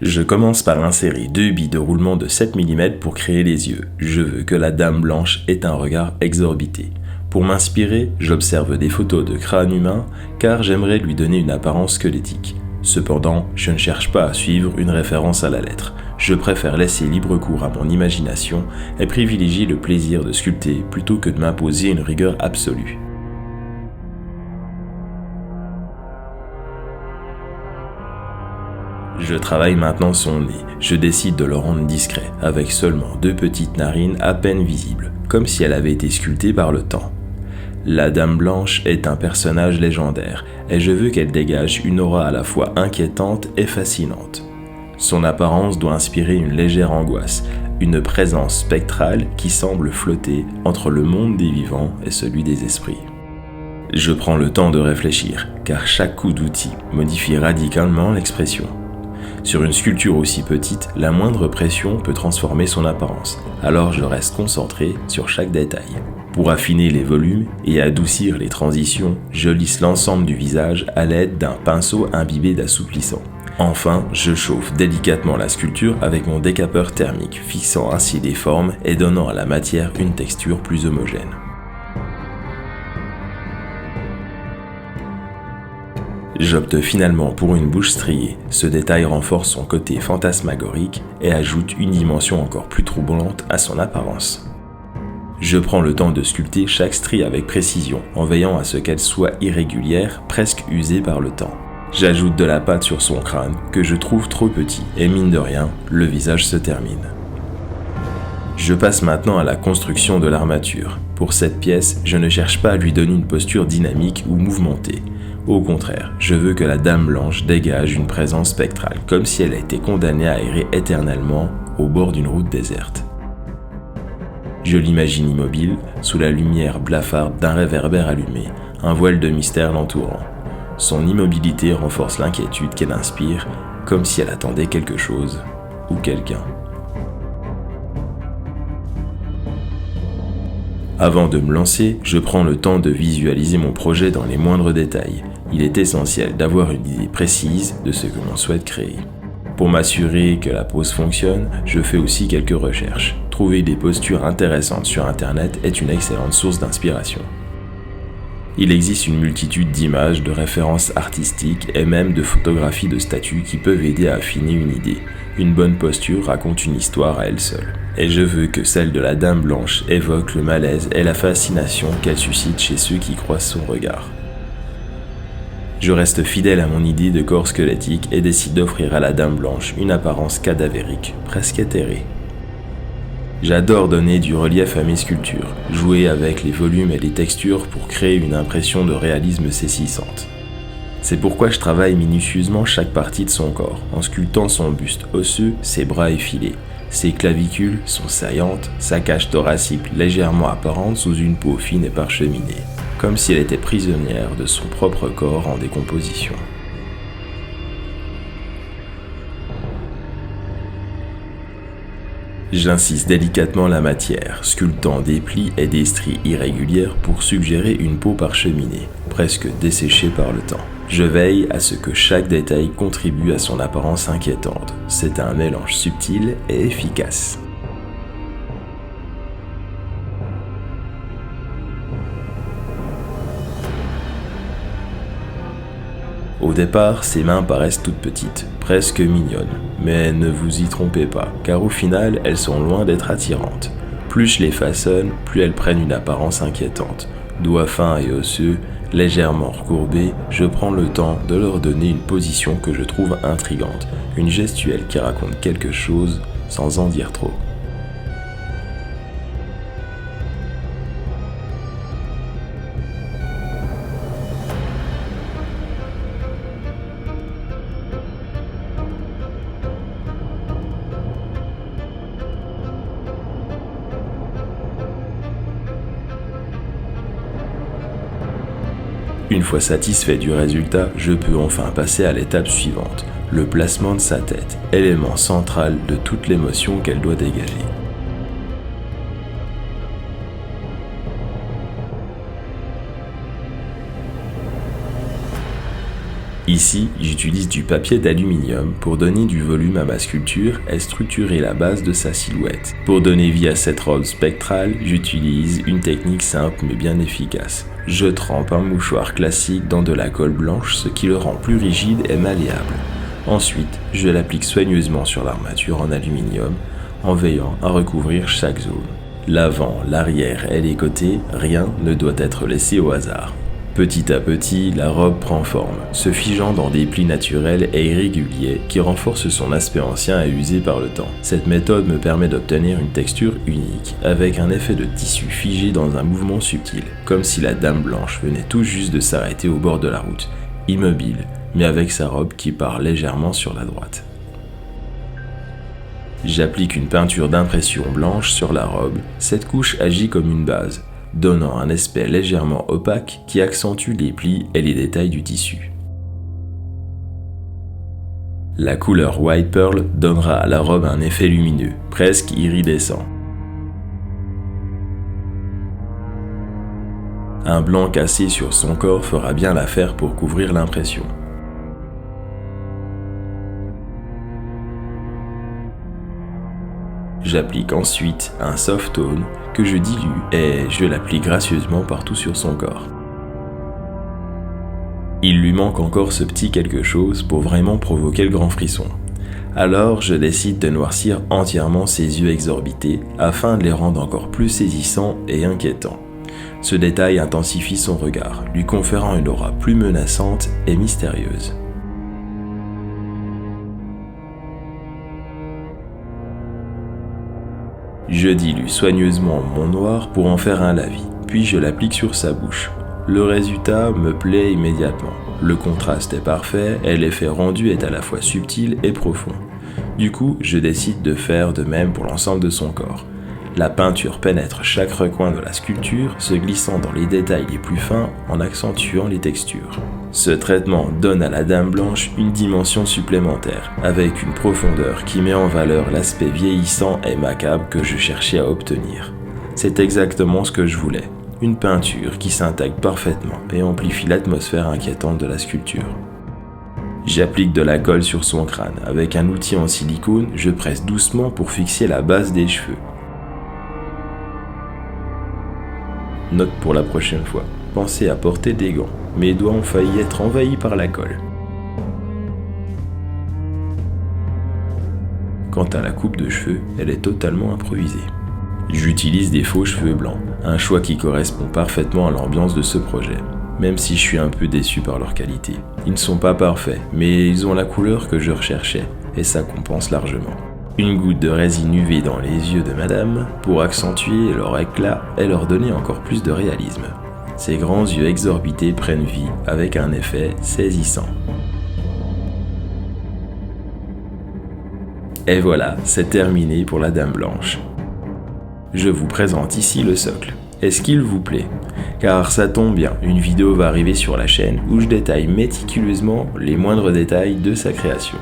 Je commence par insérer 2 billes de roulement de 7 mm pour créer les yeux. Je veux que la dame blanche ait un regard exorbité. Pour m'inspirer, j'observe des photos de crâne humain car j'aimerais lui donner une apparence squelettique. Cependant, je ne cherche pas à suivre une référence à la lettre. Je préfère laisser libre cours à mon imagination et privilégier le plaisir de sculpter plutôt que de m'imposer une rigueur absolue. Je travaille maintenant son nez. Je décide de le rendre discret, avec seulement 2 petites narines à peine visibles, comme si elle avait été sculptée par le temps. La Dame Blanche est un personnage légendaire, et je veux qu'elle dégage une aura à la fois inquiétante et fascinante. Son apparence doit inspirer une légère angoisse, une présence spectrale qui semble flotter entre le monde des vivants et celui des esprits. Je prends le temps de réfléchir, car chaque coup d'outil modifie radicalement l'expression. Sur une sculpture aussi petite, la moindre pression peut transformer son apparence, alors je reste concentré sur chaque détail. Pour affiner les volumes et adoucir les transitions, je lisse l'ensemble du visage à l'aide d'un pinceau imbibé d'assouplissant. Enfin, je chauffe délicatement la sculpture avec mon décapeur thermique, fixant ainsi les formes et donnant à la matière une texture plus homogène. J'opte finalement pour une bouche striée. Ce détail renforce son côté fantasmagorique et ajoute une dimension encore plus troublante à son apparence. Je prends le temps de sculpter chaque strie avec précision, en veillant à ce qu'elle soit irrégulière, presque usée par le temps. J'ajoute de la pâte sur son crâne, que je trouve trop petit, et mine de rien, le visage se termine. Je passe maintenant à la construction de l'armature. Pour cette pièce, je ne cherche pas à lui donner une posture dynamique ou mouvementée. Au contraire, je veux que la Dame Blanche dégage une présence spectrale, comme si elle a été condamnée à errer éternellement au bord d'une route déserte. Je l'imagine immobile, sous la lumière blafarde d'un réverbère allumé, un voile de mystère l'entourant. Son immobilité renforce l'inquiétude qu'elle inspire, comme si elle attendait quelque chose ou quelqu'un. Avant de me lancer, je prends le temps de visualiser mon projet dans les moindres détails. Il est essentiel d'avoir une idée précise de ce que l'on souhaite créer. Pour m'assurer que la pose fonctionne, je fais aussi quelques recherches. Trouver des postures intéressantes sur Internet est une excellente source d'inspiration. Il existe une multitude d'images, de références artistiques et même de photographies de statues qui peuvent aider à affiner une idée. Une bonne posture raconte une histoire à elle seule. Et je veux que celle de la Dame Blanche évoque le malaise et la fascination qu'elle suscite chez ceux qui croisent son regard. Je reste fidèle à mon idée de corps squelettique et décide d'offrir à la Dame Blanche une apparence cadavérique, presque éthérée. J'adore donner du relief à mes sculptures, jouer avec les volumes et les textures pour créer une impression de réalisme saisissante. C'est pourquoi je travaille minutieusement chaque partie de son corps, en sculptant son buste osseux, ses bras effilés. Ses clavicules sont saillantes, sa cage thoracique légèrement apparente sous une peau fine et parcheminée, comme si elle était prisonnière de son propre corps en décomposition. J'incise délicatement la matière, sculptant des plis et des stries irrégulières pour suggérer une peau parcheminée, presque desséchée par le temps. Je veille à ce que chaque détail contribue à son apparence inquiétante. C'est un mélange subtil et efficace. Au départ, ses mains paraissent toutes petites, presque mignonnes, mais ne vous y trompez pas, car au final, elles sont loin d'être attirantes. Plus je les façonne, plus elles prennent une apparence inquiétante. Doigts fins et osseux, légèrement recourbés, je prends le temps de leur donner une position que je trouve intrigante, une gestuelle qui raconte quelque chose sans en dire trop. Une fois satisfait du résultat, je peux enfin passer à l'étape suivante, le placement de sa tête, élément central de toute l'émotion qu'elle doit dégager. Ici, j'utilise du papier d'aluminium pour donner du volume à ma sculpture et structurer la base de sa silhouette. Pour donner vie à cette robe spectrale, j'utilise une technique simple mais bien efficace. Je trempe un mouchoir classique dans de la colle blanche, ce qui le rend plus rigide et malléable. Ensuite, je l'applique soigneusement sur l'armature en aluminium, en veillant à recouvrir chaque zone. L'avant, l'arrière et les côtés, rien ne doit être laissé au hasard. Petit à petit, la robe prend forme, se figeant dans des plis naturels et irréguliers qui renforcent son aspect ancien et usé par le temps. Cette méthode me permet d'obtenir une texture unique, avec un effet de tissu figé dans un mouvement subtil, comme si la dame blanche venait tout juste de s'arrêter au bord de la route, immobile, mais avec sa robe qui part légèrement sur la droite. J'applique une peinture d'impression blanche sur la robe. Cette couche agit comme une base, donnant un aspect légèrement opaque qui accentue les plis et les détails du tissu. La couleur White Pearl donnera à la robe un effet lumineux, presque iridescent. Un blanc cassé sur son corps fera bien l'affaire pour couvrir l'impression. J'applique ensuite un soft tone que je dilue et je l'applique gracieusement partout sur son corps. Il lui manque encore ce petit quelque chose pour vraiment provoquer le grand frisson. Alors je décide de noircir entièrement ses yeux exorbités afin de les rendre encore plus saisissants et inquiétants. Ce détail intensifie son regard, lui conférant une aura plus menaçante et mystérieuse. Je dilue soigneusement mon noir pour en faire un lavis, puis je l'applique sur sa bouche. Le résultat me plaît immédiatement. Le contraste est parfait et l'effet rendu est à la fois subtil et profond. Du coup, je décide de faire de même pour l'ensemble de son corps. La peinture pénètre chaque recoin de la sculpture, se glissant dans les détails les plus fins en accentuant les textures. Ce traitement donne à la dame blanche une dimension supplémentaire, avec une profondeur qui met en valeur l'aspect vieillissant et macabre que je cherchais à obtenir. C'est exactement ce que je voulais, une peinture qui s'intègre parfaitement et amplifie l'atmosphère inquiétante de la sculpture. J'applique de la colle sur son crâne. Avec un outil en silicone, je presse doucement pour fixer la base des cheveux. Note pour la prochaine fois, pensez à porter des gants. Mes doigts ont failli être envahis par la colle. Quant à la coupe de cheveux, elle est totalement improvisée. J'utilise des faux cheveux blancs, un choix qui correspond parfaitement à l'ambiance de ce projet, même si je suis un peu déçu par leur qualité. Ils ne sont pas parfaits, mais ils ont la couleur que je recherchais, et ça compense largement. Une goutte de résine UV dans les yeux de madame pour accentuer leur éclat et leur donner encore plus de réalisme. Ses grands yeux exorbités prennent vie avec un effet saisissant. Et voilà, c'est terminé pour la dame blanche. Je vous présente ici le socle. Est-ce qu'il vous plaît? Car ça tombe bien, une vidéo va arriver sur la chaîne où je détaille méticuleusement les moindres détails de sa création.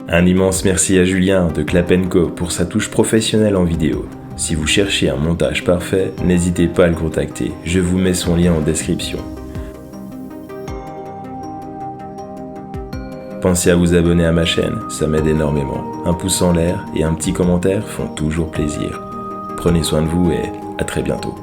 Un immense merci à Julien de Clap & Co pour sa touche professionnelle en vidéo. Si vous cherchez un montage parfait, n'hésitez pas à le contacter, je vous mets son lien en description. Pensez à vous abonner à ma chaîne, ça m'aide énormément. Un pouce en l'air et un petit commentaire font toujours plaisir. Prenez soin de vous et à très bientôt.